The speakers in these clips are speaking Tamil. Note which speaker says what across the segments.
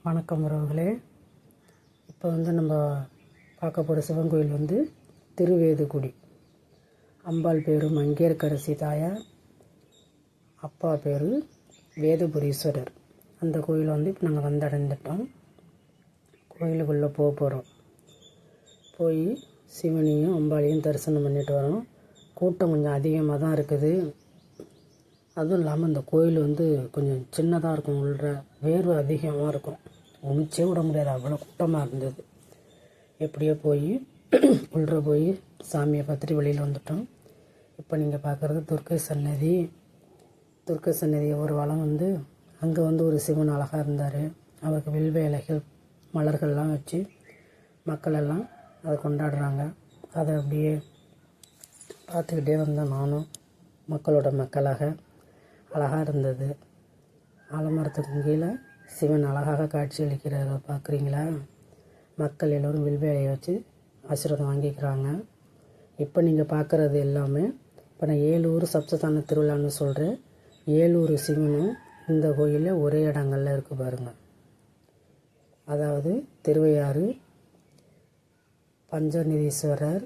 Speaker 1: வணக்கம் உறவுகளே. இப்போ நம்ம பார்க்க போகிற சிவன் கோயில் திருவேதுக்குடி. அம்பாள் பேர் மங்கையர்க்கரசி தாயார், அப்பா பேர் வேதபுரீஸ்வரர். அந்த கோயில் இப்போ நாங்கள் வந்தடைந்துட்டோம். கோயிலுக்குள்ளே போக போகிறோம். போய் சிவனையும் அம்பாளையும் தரிசனம் பண்ணிட்டு வரோம். கூட்டம் கொஞ்சம் அதிகமாக தான் இருக்குது. அதுவும் இல்லாமல் இந்த கோயில் கொஞ்சம் சின்னதாக இருக்கும். உள்ள வேர்வை அதிகமாக இருக்கும். ஒழிச்சே விட முடியாது, அவ்வளோ கூட்டமாக இருந்தது. எப்படியோ போய் உள்ள போய் சாமியை பார்த்துட்டு வெளியில் வந்துட்டோம். இப்போ நீங்கள் பார்க்குறது துர்க்கை சன்னதி. துர்க்கை சன்னதி ஒரு வளம் அங்கே ஒரு சிவன் அழகாக இருந்தார். அவருக்கு வில்வேலைகள் மலர்கள்லாம் வச்சு மக்களெல்லாம் அதை கொண்டாடுறாங்க. அதை அப்படியே பார்த்துக்கிட்டே வந்தேன் நானும். மக்களோட மக்களாக அழகாக இருந்தது. ஆலமரத்துக்கு கீழே சிவன் அழகாக காட்சி அளிக்கிறத பார்க்குறீங்களா? மக்கள் எல்லோரும் வில்வேலையை வச்சு ஆசீர்வாதம் வாங்கிக்கிறாங்க. இப்போ நீங்கள் பார்க்குறது எல்லாமே இப்போ நான் 7 ஊர் சப்தஸ்தான திருவிழான்னு சொல்கிறேன். 7 சிவனும் இந்த கோயிலில் ஒரே இடங்களில் இருக்குது பாருங்கள். அதாவது திருவையாறு பஞ்சநிதீஸ்வரர்,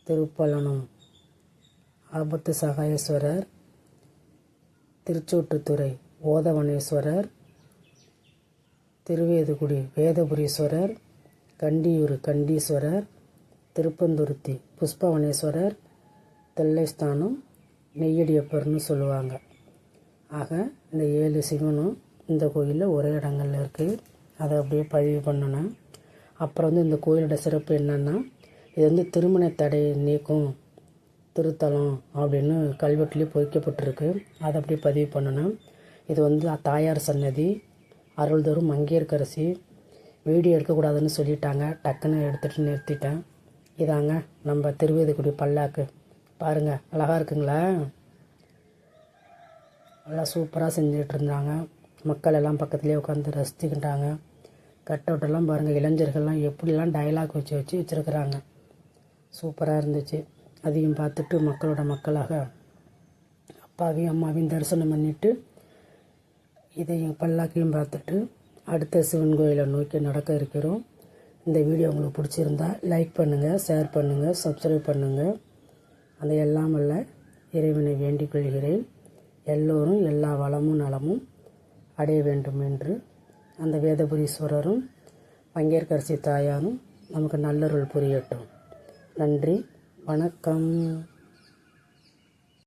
Speaker 1: திருப்பலனம் ஆபத்து சகாயேஸ்வரர், திருச்சோட்டுத்துறை ஓதவனேஸ்வரர், திருவேதுக்குடி வேதபுரீஸ்வரர், கண்டியூர் கண்டீஸ்வரர், திருப்பந்துருத்தி புஷ்பவனேஸ்வரர், தெல்லைஸ்தானம் நெய்யடியப்பர்னு சொல்லுவாங்க. ஆக இந்த 7 சிவனும் இந்த கோயிலில் ஒரே இடங்களில் இருக்குது. அதை அப்படியே பதிவு பண்ணணும். அப்புறம் இந்த கோயிலோட சிறப்பு என்னென்னா, இது திருமண தடையை நீக்கும் திருத்தலம் அப்படின்னு கல்வெட்டுலேயே பொறிக்கப்பட்டிருக்கு. அதை அப்படியே பதிவு பண்ணணும். இது தாயார் சன்னதி, அருள் தரும் மங்கையர்க்கரசி. வீடியோ எடுக்கக்கூடாதுன்னு சொல்லிட்டாங்க. டக்குன்னு எடுத்துகிட்டு நிறுத்திட்டேன். இதாங்க நம்ம திருவேதுக்குடி பல்லாக்கு. பாருங்கள், அழகாக இருக்குங்களா? நல்லா சூப்பராக செஞ்சுட்டு இருந்தாங்க. மக்கள் எல்லாம் பக்கத்துலேயே உட்காந்து ரசிச்சுக்கிட்டாங்க. கட் அவுட்டெல்லாம் பாருங்கள், இளைஞர்கள்லாம் எப்படிலாம் டைலாக் வச்சு வச்சுருக்குறாங்க. சூப்பராக இருந்துச்சு. அதையும் பார்த்துட்டு மக்களோட மக்களாக அப்பாவையும் அம்மாவையும் தரிசனம் பண்ணிவிட்டு இதையும் பல்லாக்கையும் பார்த்துட்டு அடுத்த சிவன் கோயிலை நோக்கி நடக்க இருக்கிறோம். இந்த வீடியோ உங்களுக்கு பிடிச்சிருந்தா லைக் பண்ணுங்கள், ஷேர் பண்ணுங்கள், சப்ஸ்கிரைப் பண்ணுங்கள். அதை எல்லாம் அல்ல இறைவனை வேண்டிக் கொள்கிறேன். எல்லோரும் எல்லா வளமும் நலமும் அடைய வேண்டும் என்று அந்த வேதபுரீஸ்வரரும் மங்கையர்க்கரசி தாயாரும் நமக்கு நல்லருள் புரியட்டும். நன்றி, வணக்கம்.